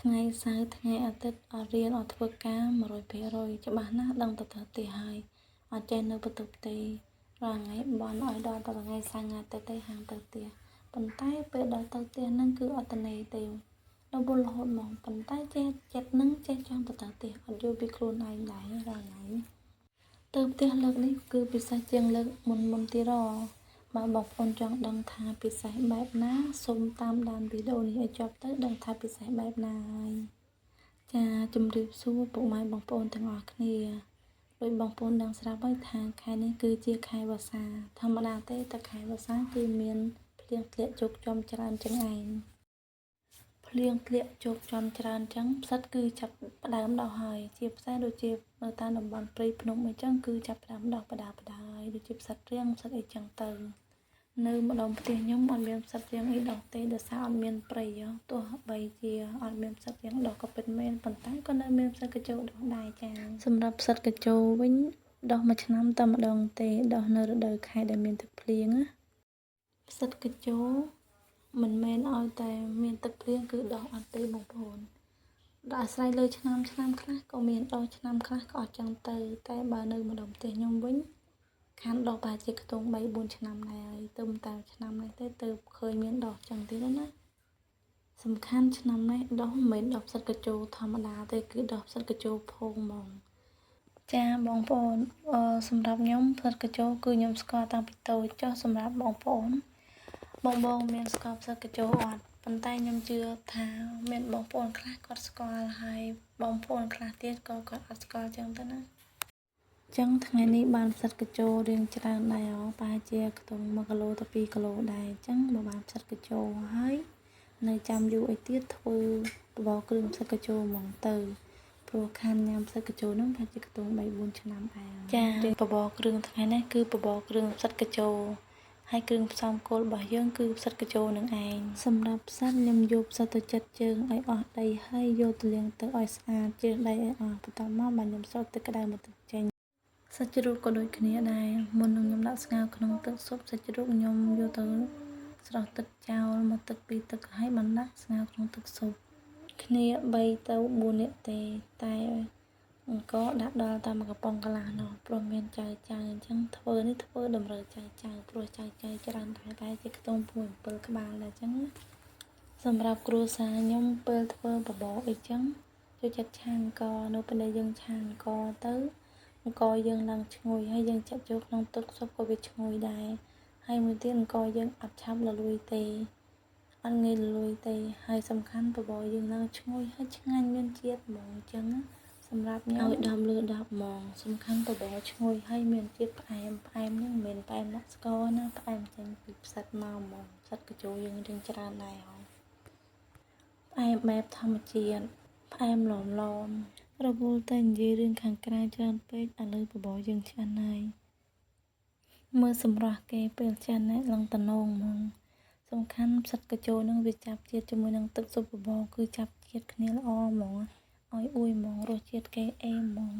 ថ្ងៃសៅរ៍ថ្ងៃអាទិត្យអត់រៀនអត់ធ្វើការ100%ច្បាស់ណាស់ដឹងទៅទៅទីហើយអត់ចេះនៅបន្ទប់ទេរាល់ថ្ងៃបន់ឲ្យដល់ទៅថ្ងៃសៅរ៍ថ្ងៃអាទិត្យទេហាងទៅផ្ទះប៉ុន្តែពេលដល់ទៅផ្ទះហ្នឹងគឺអត់ទៅទេដល់បុលរហូតមកប៉ុន្តែចេះចិត្តហ្នឹងចេះចង់ទៅផ្ទះអត់យល់ពីខ្លួនឯងដែររាល់ថ្ងៃទៅផ្ទះលើកនេះគឺពិសេសជាងលើកមុនទៀតបើបងប្អូនចង់ដឹងថាពិសេសបែបណាសូមតាមដានវីដេអូនេះឲ្យចប់ទៅដឹងថាពិសេសបែបណាហើយចាជំរាបសួរពុកម៉ែបងប្អូនទាំងអស់គ្នាដោយបងប្អូនដឹងស្រាប់ហើយថាខែនេះគឺជាខែវស្សាធម្មតាទេតែខែវស្សាគឺមានភ្លៀងធ្លាក់ជោគចំច្រើនចឹងឯងភ្លៀងធ្លាក់ជោគចំច្រើនចឹងផ្សិតគឺចាប់ផ្ដើមដោះហើយជាផ្សេងដូចជានៅតាមតំបន់ព្រៃភ្នំអីចឹងគឺចាប់ផ្ដើមដោះបដាហើយដូចជាផ្សិតរៀងផ្សិតអីចឹងទៅនៅម្ដុំផ្ទះខ្ញុំអត់មានផ្សិតរៀងអីដោះទេដោយសារអត់មានព្រៃទោះបីជាអត់មានផ្សិតរៀងដោះក៏ពិតមែនប៉ុន្តែក៏នៅមានផ្សិតកញ្ជោដោះដែរចាសម្រាប់ផ្សិតកញ្ជោវិញដោះមួយឆ្នាំតែម្ដងទេដោះនៅរដូវខែដែលមានទឹកភ្លៀងណាផ្សិតកញ្ជោមិនមែនឲ្យតែមានទឹកភ្លៀងគឺដោះអត់ទេបងប្អូនដល់អាស្រ័យលើឆ្នាំខ្លះក៏មានដោះឆ្នាំខ្លះក៏អត់ចឹងទៅតែបើនៅម្ដុំផ្ទះខ្ញុំវិញខានដោះប្រហែលជាខ្ទង់ 3-4 ឆ្នាំដែរហើយទៅតាមឆ្នាំនេះទេទៅឃើញមានដោះចឹងទៀតណាសំខាន់ឆ្នាំនេះដោះមិនមែនដោះផ្សិតកញ្ជោធម្មតាទេគឺដោះផ្សិតកញ្ជោផងហ្មងចាបងប្អូនសម្រាប់ខ្ញុំផ្សិតកញ្ជោគឺខ្ញុំស្គាល់តាំងពីតូចចុះសម្រាប់បងប្អូនបងមានស្គាល់ផ្សិតកញ្ជោអត់ប៉ុន្តែខ្ញុំជឿថាមានបងប្អូនខ្លះគាត់ស្គាល់ហើយបងប្អូនខ្លះទៀតក៏គាត់អត់ស្គាល់ចឹងទៅណាចឹងថ្ងៃនេះបានផ្សិតកញ្ជោរៀងច្រើនដែរប្រហែលជាខ្ទង់1គីឡូទៅ2គីឡូដែរចឹងបើបានផ្សិតកញ្ជោហើយនៅចាំយូរអីទៀតធ្វើបបរគ្រឿងផ្សិតកញ្ជោហ្មងទៅព្រោះខានញ៉ាំផ្សិតកញ្ជោហ្នឹងប្រហែលជាខ្ទង់ 3-4 ឆ្នាំដែរចាបបរគ្រឿងថ្ងៃនេះគឺបបរគ្រឿងផ្សិតកញ្ជោហើយគ្រឿងផ្សំគោលរបស់យើងគឺផ្សិតកញ្ជោនឹងឯងសម្រាប់ផ្សិតខ្ញុំយកផ្សិតទៅចិតជើងឲ្យអស់ដីហើយយកទៅលាងទឹកឲ្យស្អាតជើងដីឲ្យអស់បន្ទាប់មកបានខ្ញុំស្រោចទឹកក្តៅមកទឹកចេញសាច់ជ្រូកក៏ដូចគ្នាដែរមុននឹងខ្ញុំដាក់ស្ងោរក្នុងទឹកស៊ុបសាច់ជ្រូកខ្ញុំយកទៅស្រោចទឹកចោលមកទឹក2ទឹកហើយបានដាក់ស្ងោរក្នុងទឹកស៊ុបគ្នា3ទៅ4នាក់ទេតែអង្គដាក់ដល់តែ1កំប៉ុងកន្លះនោះព្រោះមានចៅអញ្ចឹងធ្វើនេះធ្វើតម្រូវចៅព្រោះចៅច្រើនតែជាខ្ទង់6-7ក្បាលដែរអញ្ចឹងសម្រាប់គ្រួសារខ្ញុំពេលធ្វើបបរអីចឹងចូលចិត្តឆាអង្គនៅពេលដែលយើងឆាអង្គទៅអង្គយើងឡើងឈ្ងុយហើយយើងចាក់ចូលក្នុងទឹកស៊ុបក៏វាឈ្ងុយដែរហើយមួយទៀតអង្គយើងអត់ឆាប់រលួយទេអត់ងាយរលួយទេហើយសំខាន់បបរយើងឡើងឈ្ងុយហើយឆ្ងាញ់មានជាតិហ្មងអញ្ចឹងសម្រាប់ខ្ញុំឲ្យ10លើ10ហ្មងសំខាន់បបរឈ្ងុយហើយមានជាតិផ្អែមហ្នឹងមិនមែនផ្អែមដាក់ស្ករណាផ្អែមចេញពីផ្សិតមកហ្មងផ្សិតកញ្ជោយើងរៀងច្រើនដែរផ្អែមបែបធម្មជាតិផ្អែមឡមរវល់តែនិយាយរឿងខាងក្រៅច្រើនពេកឥឡូវបបរយើងឆ្អិនហើយមើលសម្រស់គេពេលឆ្អិនឡើងតំណងហ្មងសំខាន់ផ្សិតកញ្ជោនឹងវាចាប់ជាតិជាមួយនឹងទឹកស៊ុបបបរគឺចាប់ជាតិគ្នាល្អហ្មងឲ្យអួយហ្មងរសជាតិគេអេមហ្មង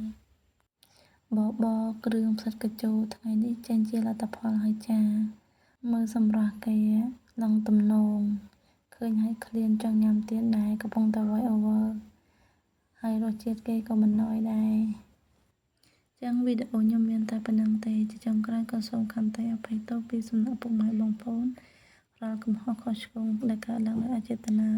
បបរគ្រឿងផ្សិតកញ្ជោថ្ងៃនេះចេញជាលទ្ធផលហើយចាមើលសម្រស់គេឡើងតំណងឃើញហើយឃ្លានចង់ញ៉ាំទៀតដែរកំពុងតែវាយអូវ៉ាហើយរសជាតិគេក៏មិនណយដែរចឹងវីដេអូខ្ញុំមានតែប៉ុណ្្នឹងទេជាចុងក្រោយក៏សូមខន្តីអភ័យទោសពីសំណាក់ពុកម៉ែបងប្អូនរាល់កំហុសខុសឆ្គងដែលកើតឡើងដោយអចេតនា